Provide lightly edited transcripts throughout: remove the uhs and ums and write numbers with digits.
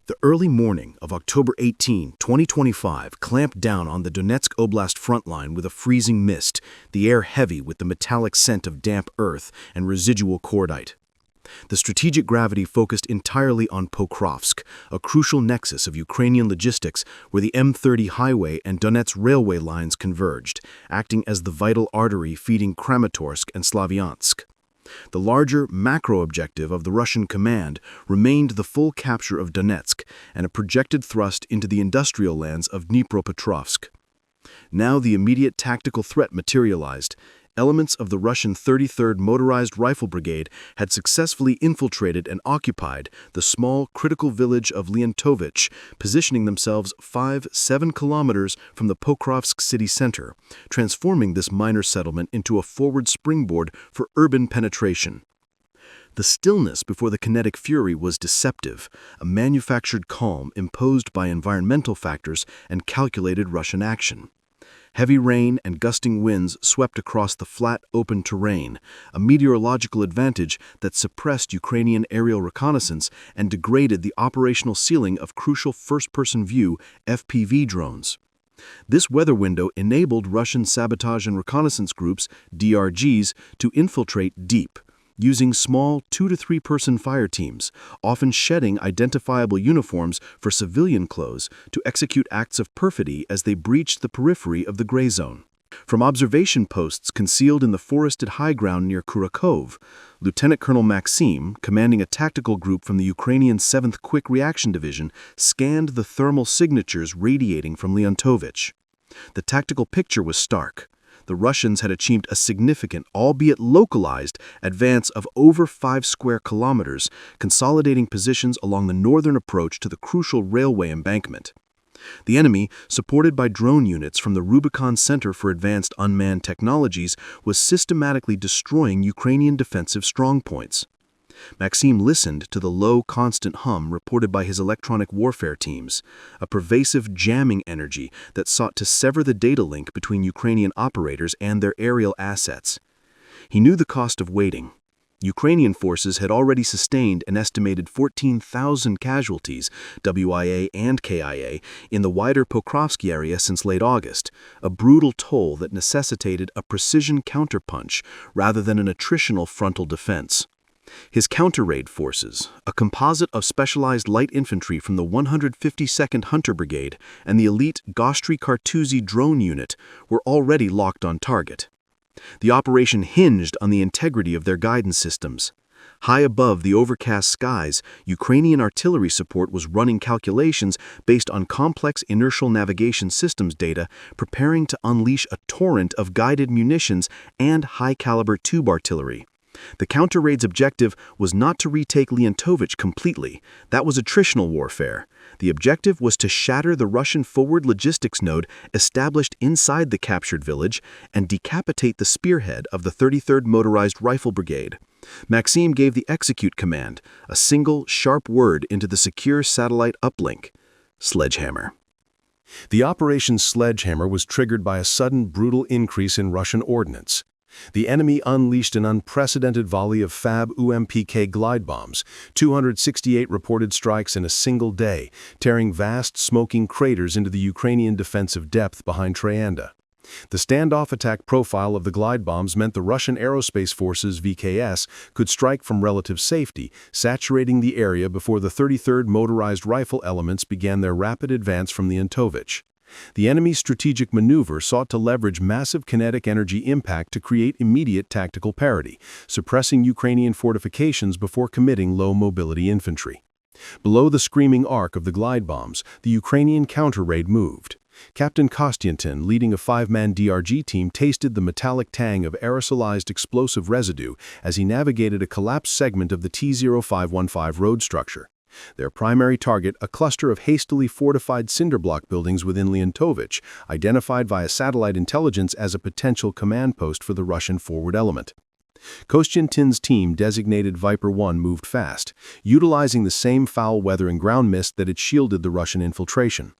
The early morning of October 18, 2025 clamped down on the Donetsk Oblast frontline with a freezing mist, the air heavy with the metallic scent of damp earth and residual cordite. The strategic gravity focused entirely on Pokrovsk, a crucial nexus of Ukrainian logistics where the M30 highway and Donetsk railway lines converged, acting as the vital artery feeding Kramatorsk and Slavyansk. The larger macro objective of the Russian command remained the full capture of Donetsk and a projected thrust into the industrial lands of Dnipropetrovsk. Now the immediate tactical threat materialized. Elements of the Russian 33rd Motorized Rifle Brigade had successfully infiltrated and occupied the small, critical village of Leontovychi, positioning themselves 5-7 kilometers from the Pokrovsk city center, transforming this minor settlement into a forward springboard for urban penetration. The stillness before the kinetic fury was deceptive, a manufactured calm imposed by environmental factors and calculated Russian action. Heavy rain and gusting winds swept across the flat, open terrain, a meteorological advantage that suppressed Ukrainian aerial reconnaissance and degraded the operational ceiling of crucial first-person view FPV drones. This weather window enabled Russian sabotage and reconnaissance groups, DRGs, to infiltrate deep, using small 2- to 3-person fire teams, often shedding identifiable uniforms for civilian clothes to execute acts of perfidy as they breached the periphery of the gray zone. From observation posts concealed in the forested high ground near Kurakov, Lieutenant Colonel Maxim, commanding a tactical group from the Ukrainian 7th Quick Reaction Division, scanned the thermal signatures radiating from Leontovychi. The tactical picture was stark. The Russians had achieved a significant, albeit localized, advance of over 5 square kilometers, consolidating positions along the northern approach to the crucial railway embankment. The enemy, supported by drone units from the Rubicon Center for Advanced Unmanned Technologies, was systematically destroying Ukrainian defensive strongpoints. Maxim listened to the low, constant hum reported by his electronic warfare teams, a pervasive jamming energy that sought to sever the data link between Ukrainian operators and their aerial assets. He knew the cost of waiting. Ukrainian forces had already sustained an estimated 14,000 casualties, WIA and KIA, in the wider Pokrovsk area since late August, a brutal toll that necessitated a precision counterpunch rather than an attritional frontal defense. His counter-raid forces, a composite of specialized light infantry from the 152nd Hunter Brigade and the elite Gostry-Kartuzy drone unit, were already locked on target. The operation hinged on the integrity of their guidance systems. High above the overcast skies, Ukrainian artillery support was running calculations based on complex inertial navigation systems data, preparing to unleash a torrent of guided munitions and high-caliber tube artillery. The counter-raid's objective was not to retake Leontovychi completely. That was attritional warfare. The objective was to shatter the Russian forward logistics node established inside the captured village and decapitate the spearhead of the 33rd Motorized Rifle Brigade. Maxim gave the execute command, a single, sharp word into the secure satellite uplink: Sledgehammer. The Operation Sledgehammer was triggered by a sudden, brutal increase in Russian ordnance. The enemy unleashed an unprecedented volley of FAB-UMPK glide bombs, 268 reported strikes in a single day, tearing vast, smoking craters into the Ukrainian defensive depth behind Treyanda. The standoff attack profile of the glide bombs meant the Russian Aerospace Forces (VKS) could strike from relative safety, saturating the area before the 33rd Motorized Rifle elements began their rapid advance from Leontovychi. The enemy's strategic maneuver sought to leverage massive kinetic energy impact to create immediate tactical parity, suppressing Ukrainian fortifications before committing low-mobility infantry. Below the screaming arc of the glide bombs, the Ukrainian counter-raid moved. Captain Kostyantin, leading a 5-man DRG team, tasted the metallic tang of aerosolized explosive residue as he navigated a collapsed segment of the T-0515 road structure. Their primary target, a cluster of hastily fortified cinder block buildings within Leontovychi, identified via satellite intelligence as a potential command post for the Russian forward element. Kostyantin's team, designated Viper 1, moved fast, utilizing the same foul weather and ground mist that had shielded the Russian infiltration.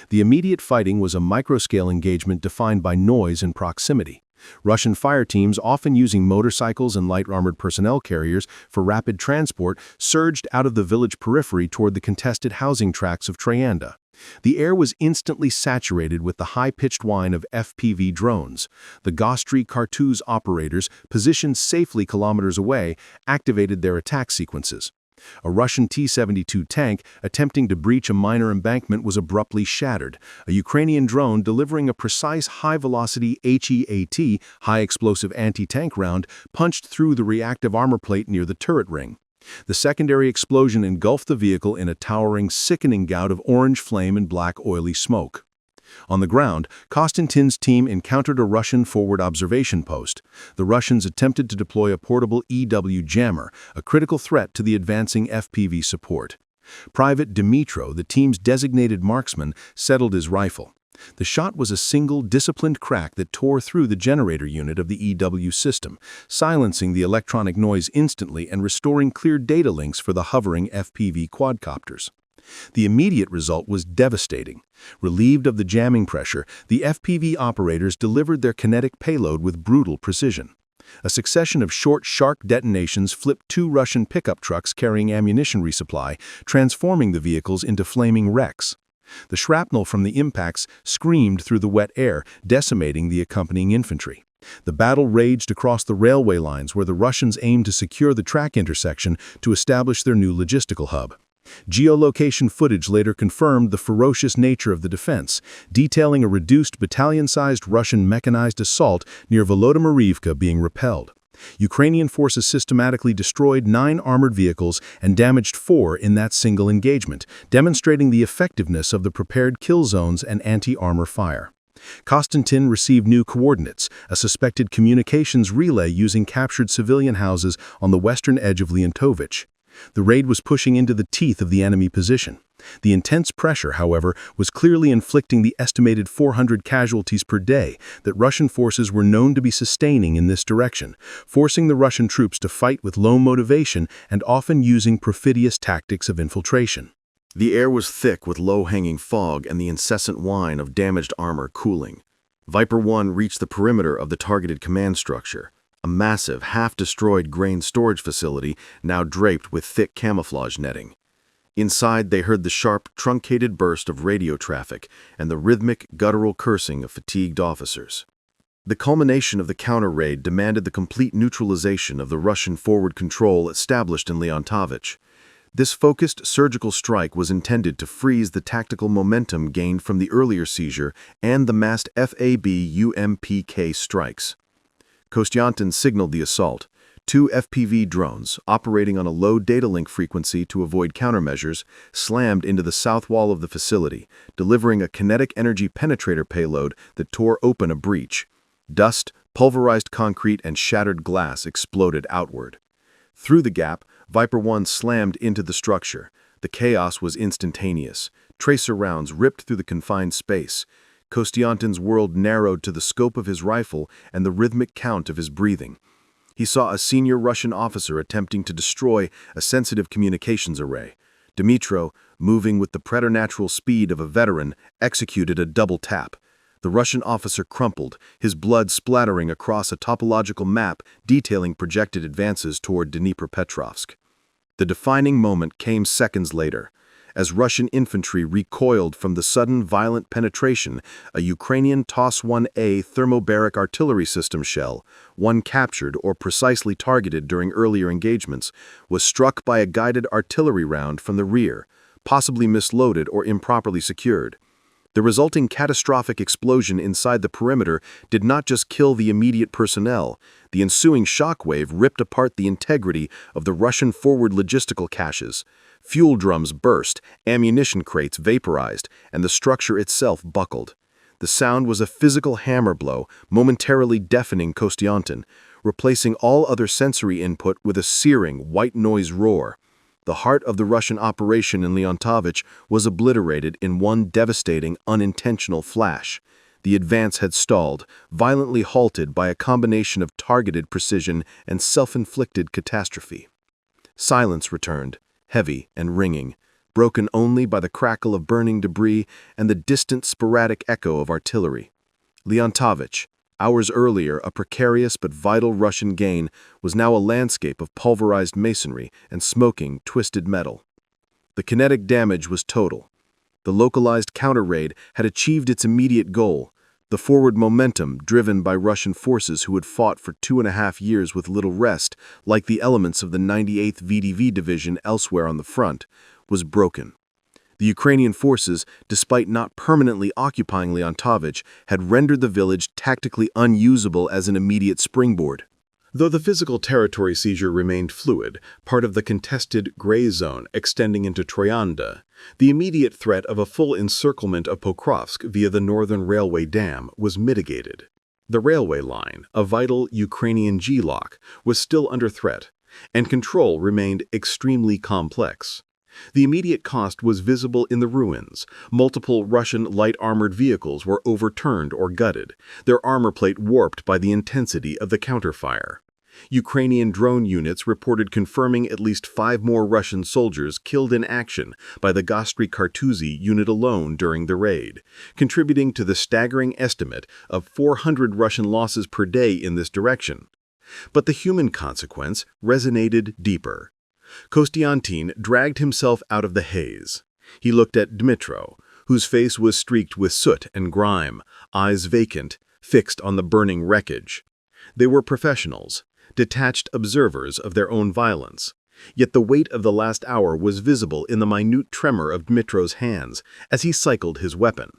The immediate fighting was a microscale engagement defined by noise and proximity. Russian fire teams, often using motorcycles and light armored personnel carriers for rapid transport, surged out of the village periphery toward the contested housing tracts of Trayanda. The air was instantly saturated with the high-pitched whine of FPV drones. The Gostri Kartuz operators, positioned safely kilometers away, activated their attack sequences. A Russian T-72 tank attempting to breach a minor embankment was abruptly shattered. A Ukrainian drone delivering a precise high-velocity HEAT, high-explosive anti-tank round, punched through the reactive armor plate near the turret ring. The secondary explosion engulfed the vehicle in a towering, sickening gout of orange flame and black, oily smoke. On the ground, Konstantin's team encountered a Russian forward observation post. The Russians attempted to deploy a portable EW jammer, a critical threat to the advancing FPV support. Private Dmitro, the team's designated marksman, settled his rifle. The shot was a single, disciplined crack that tore through the generator unit of the EW system, silencing the electronic noise instantly and restoring clear data links for the hovering FPV quadcopters. The immediate result was devastating. Relieved of the jamming pressure, the FPV operators delivered their kinetic payload with brutal precision. A succession of short, sharp detonations flipped two Russian pickup trucks carrying ammunition resupply, transforming the vehicles into flaming wrecks. The shrapnel from the impacts screamed through the wet air, decimating the accompanying infantry. The battle raged across the railway lines where the Russians aimed to secure the track intersection to establish their new logistical hub. Geolocation footage later confirmed the ferocious nature of the defense, detailing a reduced battalion-sized Russian mechanized assault near Volodymyrivka being repelled. Ukrainian forces systematically destroyed 9 armored vehicles and damaged 4 in that single engagement, demonstrating the effectiveness of the prepared kill zones and anti-armor fire. Konstantin received new coordinates, a suspected communications relay using captured civilian houses on the western edge of Leontovychi. The raid was pushing into the teeth of the enemy position. The intense pressure, however, was clearly inflicting the estimated 400 casualties per day that Russian forces were known to be sustaining in this direction, forcing the Russian troops to fight with low motivation and often using perfidious tactics of infiltration. The air was thick with low-hanging fog and the incessant whine of damaged armor cooling. Viper 1 reached the perimeter of the targeted command structure, a massive, half-destroyed grain storage facility now draped with thick camouflage netting. Inside, they heard the sharp, truncated burst of radio traffic and the rhythmic, guttural cursing of fatigued officers. The culmination of the counter-raid demanded the complete neutralization of the Russian forward control established in Leontovychi. This focused surgical strike was intended to freeze the tactical momentum gained from the earlier seizure and the massed FAB-UMPK strikes. Konstantin signaled the assault. 2 FPV drones, operating on a low data link frequency to avoid countermeasures, slammed into the south wall of the facility, delivering a kinetic energy penetrator payload that tore open a breach. Dust, pulverized concrete, and shattered glass exploded outward. Through the gap, Viper 1 slammed into the structure. The chaos was instantaneous. Tracer rounds ripped through the confined space. Konstantin's world narrowed to the scope of his rifle and the rhythmic count of his breathing. He saw a senior Russian officer attempting to destroy a sensitive communications array. Dmitro, moving with the preternatural speed of a veteran, executed a double tap. The Russian officer crumpled, his blood splattering across a topological map detailing projected advances toward Dnipropetrovsk. The defining moment came seconds later. As Russian infantry recoiled from the sudden violent penetration, a Ukrainian TOS-1A thermobaric artillery system shell, one captured or precisely targeted during earlier engagements, was struck by a guided artillery round from the rear, possibly misloaded or improperly secured. The resulting catastrophic explosion inside the perimeter did not just kill the immediate personnel. The ensuing shockwave ripped apart the integrity of the Russian forward logistical caches. Fuel drums burst, ammunition crates vaporized, and the structure itself buckled. The sound was a physical hammer blow, momentarily deafening Konstantin, replacing all other sensory input with a searing, white noise roar. The heart of the Russian operation in Leontovychi was obliterated in one devastating, unintentional flash. The advance had stalled, violently halted by a combination of targeted precision and self-inflicted catastrophe. Silence returned, heavy and ringing, broken only by the crackle of burning debris and the distant sporadic echo of artillery. Leontovychi, Hours earlier, a precarious but vital Russian gain was now a landscape of pulverized masonry and smoking, twisted metal. The kinetic damage was total. The localized counter-raid had achieved its immediate goal, the forward momentum driven by Russian forces who had fought for 2.5 years with little rest, like the elements of the 98th VDV Division elsewhere on the front, was broken. The Ukrainian forces, despite not permanently occupying Leontovychi, had rendered the village tactically unusable as an immediate springboard. Though the physical territory seizure remained fluid, part of the contested gray zone extending into Troyanda, the immediate threat of a full encirclement of Pokrovsk via the Northern Railway Dam was mitigated. The railway line, a vital Ukrainian G-lock, was still under threat, and control remained extremely complex. The immediate cost was visible in the ruins. Multiple Russian light-armored vehicles were overturned or gutted, their armor plate warped by the intensity of the counterfire. Ukrainian drone units reported confirming at least 5 more Russian soldiers killed in action by the Gostry Kartuzy unit alone during the raid, contributing to the staggering estimate of 400 Russian losses per day in this direction. But the human consequence resonated deeper. Kostiantin dragged himself out of the haze. He looked at Dmitro, whose face was streaked with soot and grime, eyes vacant, fixed on the burning wreckage. They were professionals, detached observers of their own violence. Yet the weight of the last hour was visible in the minute tremor of Dmitro's hands as he cycled his weapon.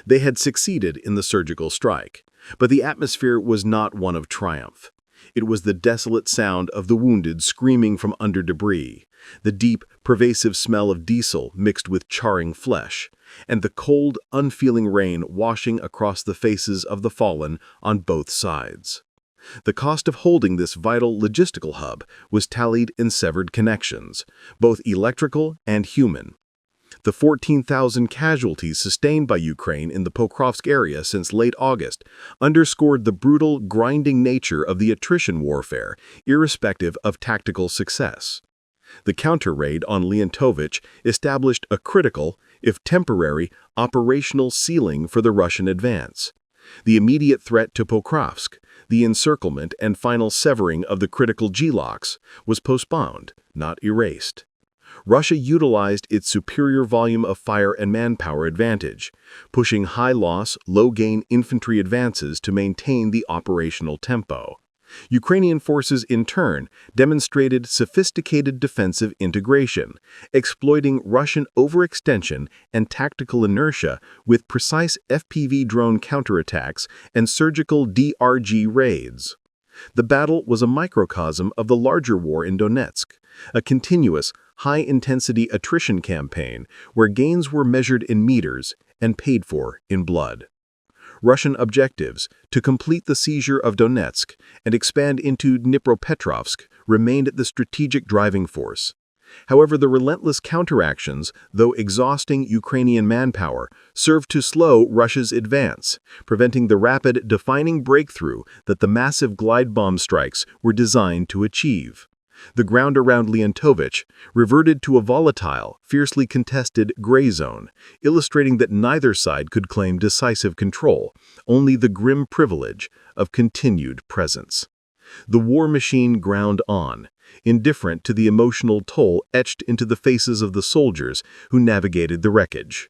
They had succeeded in the surgical strike, but the atmosphere was not one of triumph. It was the desolate sound of the wounded screaming from under debris, the deep, pervasive smell of diesel mixed with charring flesh, and the cold, unfeeling rain washing across the faces of the fallen on both sides. The cost of holding this vital logistical hub was tallied in severed connections, both electrical and human. The 14,000 casualties sustained by Ukraine in the Pokrovsk area since late August underscored the brutal, grinding nature of the attrition warfare, irrespective of tactical success. The counter-raid on Leontovychi established a critical, if temporary, operational ceiling for the Russian advance. The immediate threat to Pokrovsk, the encirclement and final severing of the critical G-locks, was postponed, not erased. Russia utilized its superior volume of fire and manpower advantage, pushing high-loss, low-gain infantry advances to maintain the operational tempo. Ukrainian forces, in turn, demonstrated sophisticated defensive integration, exploiting Russian overextension and tactical inertia with precise FPV drone counterattacks and surgical DRG raids. The battle was a microcosm of the larger war in Donetsk, a continuous, high-intensity attrition campaign where gains were measured in meters and paid for in blood. Russian objectives, to complete the seizure of Donetsk and expand into Dnipropetrovsk, remained the strategic driving force. However, the relentless counteractions, though exhausting Ukrainian manpower, served to slow Russia's advance, preventing the rapid, defining breakthrough that the massive glide bomb strikes were designed to achieve. The ground around Leontovychi reverted to a volatile, fiercely contested gray zone, illustrating that neither side could claim decisive control, only the grim privilege of continued presence. The war machine ground on, indifferent to the emotional toll etched into the faces of the soldiers who navigated the wreckage.